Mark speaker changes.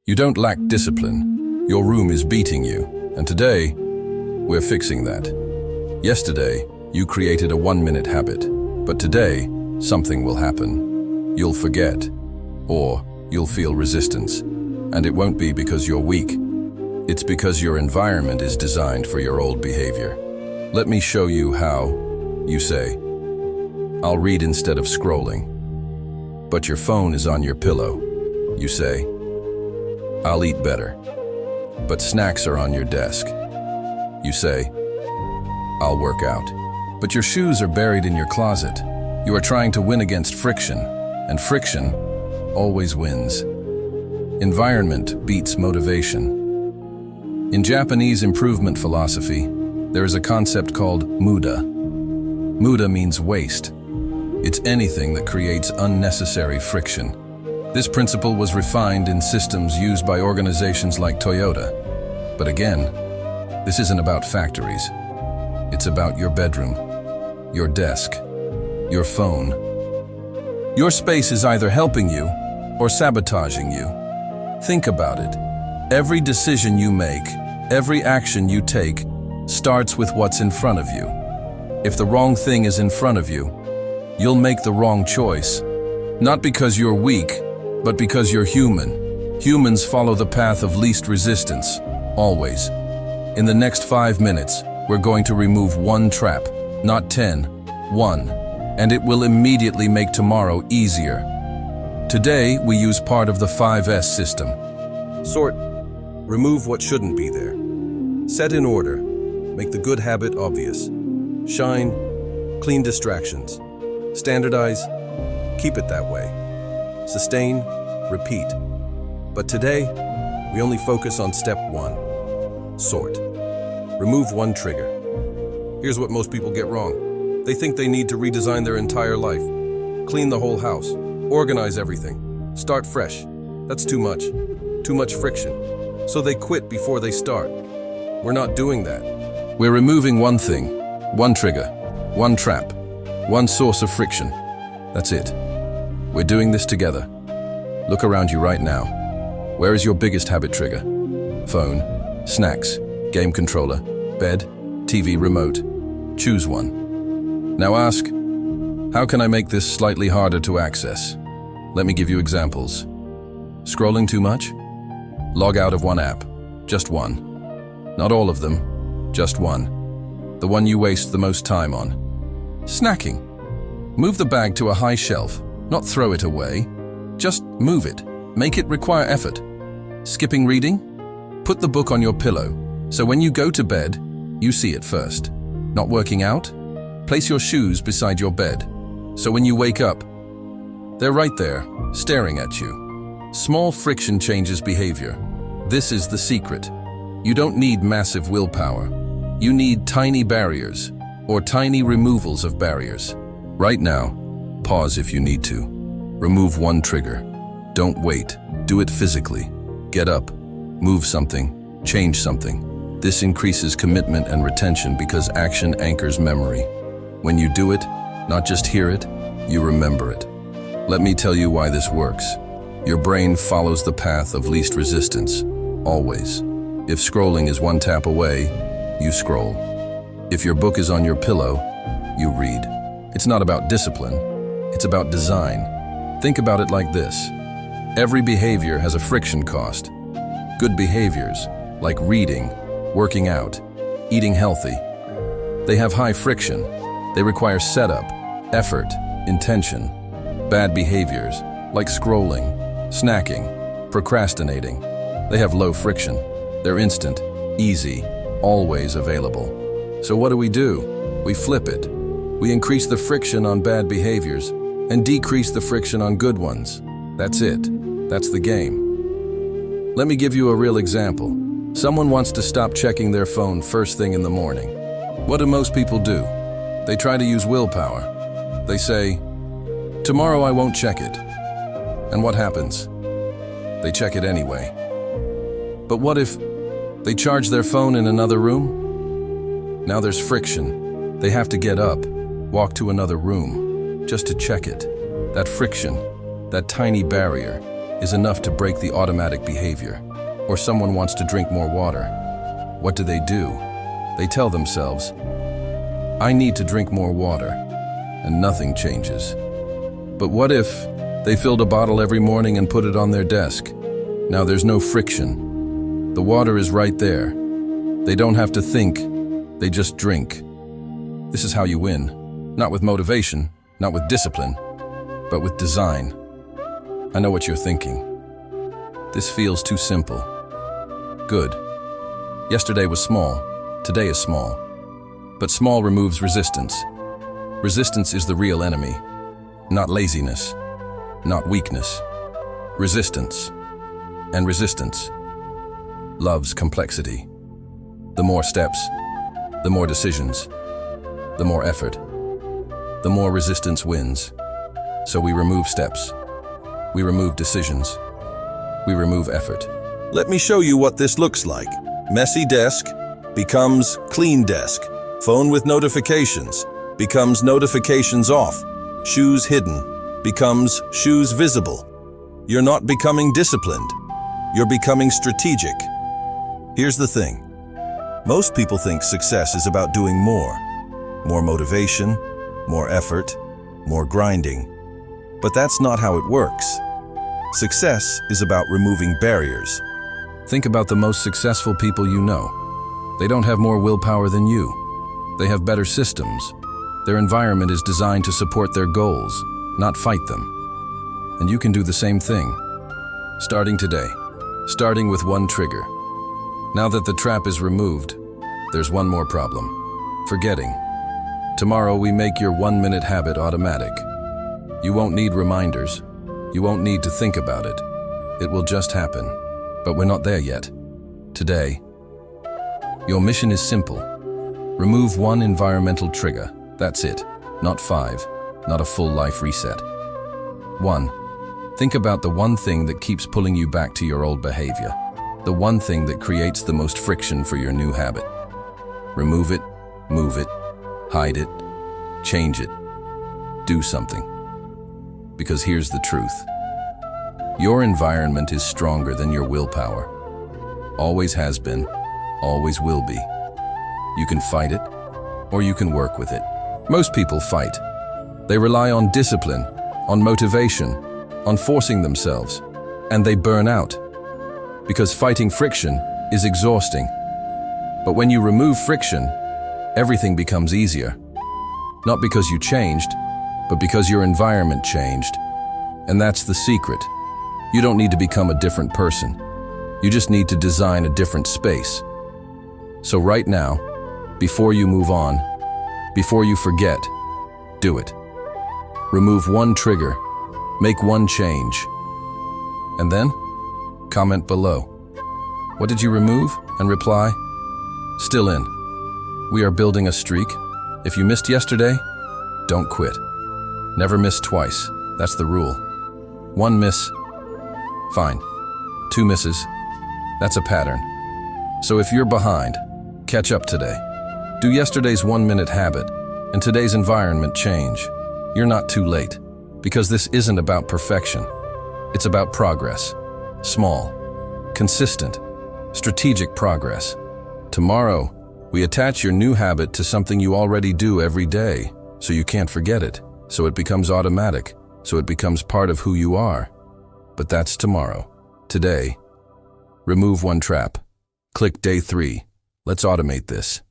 Speaker 1: You don't lack discipline. Your room is beating you. And today, we're fixing that. Yesterday, you created a 1-minute habit. But today, something will happen. You'll forget. Or you'll feel resistance. And it won't be because you're weak. It's because your environment is designed for your old behavior. Let me show you how. You say, I'll read instead of scrolling. But your phone is on your pillow. You say, I'll eat better. But snacks are on your desk. You say, I'll work out. But your shoes are buried in your closet. You are trying to win against friction, and friction always wins. Environment beats motivation. In Japanese improvement philosophy, there is a concept called muda. Muda means waste. It's anything that creates unnecessary friction. This principle was refined in systems used by organizations like Toyota. But again, this isn't about factories. It's about your bedroom, your desk, your phone. Your space is either helping you or sabotaging you. Think about it. Every decision you make, every action you take, starts with what's in front of you. If the wrong thing is in front of you, you'll make the wrong choice. Not because you're weak, but because you're human. Humans follow the path of least resistance, always. In the next 5 minutes, we're going to remove one trap, not 10, one, and it will immediately make tomorrow easier. Today, we use part of the 5S system. Sort, remove what shouldn't be there. Set in order, make the good habit obvious. Shine, clean distractions. Standardize, keep it that way. Sustain, repeat. But today, we only focus on step 1. Sort. Remove one trigger. Here's what most people get wrong. They think they need to redesign their entire life. Clean the whole house. Organize everything. Start fresh. That's too much. Too much friction. So they quit before they start. We're not doing that. We're removing one thing, one trigger, one trap, one source of friction. That's it. We're doing this together. Look around you right now. Where is your biggest habit trigger? Phone, snacks, game controller, bed, TV remote. Choose one. Now ask, how can I make this slightly harder to access? Let me give you examples. Scrolling too much? Log out of one app. Just one. Not all of them, just one. The one you waste the most time on. Snacking. Move the bag to a high shelf, not throw it away. Just move it. Make it require effort. Skipping reading? Put the book on your pillow, so when you go to bed, you see it first. Not working out? Place your shoes beside your bed, so when you wake up, they're right there, staring at you. Small friction changes behavior. This is the secret. You don't need massive willpower. You need tiny barriers, or tiny removals of barriers. Right now, pause if you need to. Remove one trigger. Don't wait. Do it physically. Get up. Move something. Change something. This increases commitment and retention because action anchors memory. When you do it, not just hear it, you remember it. Let me tell you why this works. Your brain follows the path of least resistance, always. If scrolling is one tap away, you scroll. If your book is on your pillow, you read. It's not about discipline, it's about design. Think about it like this. Every behavior has a friction cost. Good behaviors, like reading, working out, eating healthy, they have high friction. They require setup, effort, intention. Bad behaviors, like scrolling, snacking, procrastinating, they have low friction. They're instant, easy, always available. So what do? We flip it. We increase the friction on bad behaviors and decrease the friction on good ones. That's it. That's the game. Let me give you a real example. Someone wants to stop checking their phone first thing in the morning. What do most people do? They try to use willpower. They say, tomorrow I won't check it. And what happens? They check it anyway. But what if they charge their phone in another room? Now there's friction. They have to get up, walk to another room, just to check it. That friction, that tiny barrier, is enough to break the automatic behavior. Or someone wants to drink more water. What do? They tell themselves, I need to drink more water, and nothing changes. But what if they filled a bottle every morning and put it on their desk? Now there's no friction. The water is right there. They don't have to think, they just drink. This is how you win. Not with motivation, not with discipline, but with design. I know what you're thinking. This feels too simple. Good. Yesterday was small, today is small. But small removes resistance. Resistance is the real enemy. Not laziness, not weakness. Resistance. And resistance loves complexity. The more steps, the more decisions, the more effort, the more resistance wins. So we remove steps, we remove decisions, we remove effort.
Speaker 2: Let me show you what this looks like. Messy desk becomes clean desk. Phone with notifications becomes notifications off. Shoes hidden becomes shoes visible. You're not becoming disciplined. You're becoming strategic. Here's the thing. Most people think success is about doing more. More motivation, more effort, more grinding. But that's not how it works. Success is about removing barriers.
Speaker 1: Think about the most successful people you know. They don't have more willpower than you. They have better systems. Their environment is designed to support their goals, not fight them. And you can do the same thing. Starting today. Starting with one trigger. Now that the trap is removed, there's one more problem. Forgetting. Tomorrow we make your 1-minute habit automatic. You won't need reminders. You won't need to think about it. It will just happen. But we're not there yet. Today, your mission is simple. Remove one environmental trigger. That's it. Not 5. Not a full life reset. 1. Think about the one thing that keeps pulling you back to your old behavior. The one thing that creates the most friction for your new habit. Remove it, move it, hide it, change it, do something. Because here's the truth. Your environment is stronger than your willpower. Always has been, always will be. You can fight it, or you can work with it. Most people fight. They rely on discipline, on motivation, on forcing themselves, and they burn out. Because fighting friction is exhausting. But when you remove friction, everything becomes easier. Not because you changed, but because your environment changed. And that's the secret. You don't need to become a different person. You just need to design a different space. So right now, before you move on, before you forget, do it. Remove one trigger, make one change. And then, comment below. What did you remove? And reply, still in. We are building a streak. If you missed yesterday, don't quit. Never miss twice. That's the rule. 1 miss, fine. 2 misses, that's a pattern. So if you're behind, catch up today. Do yesterday's 1-minute habit and today's environment change. You're not too late, because this isn't about perfection. It's about progress. Small, consistent, strategic progress. Tomorrow, we attach your new habit to something you already do every day, so you can't forget it, so it becomes automatic, so it becomes part of who you are. But that's tomorrow. Today, remove one trap. Click day 3. Let's automate this.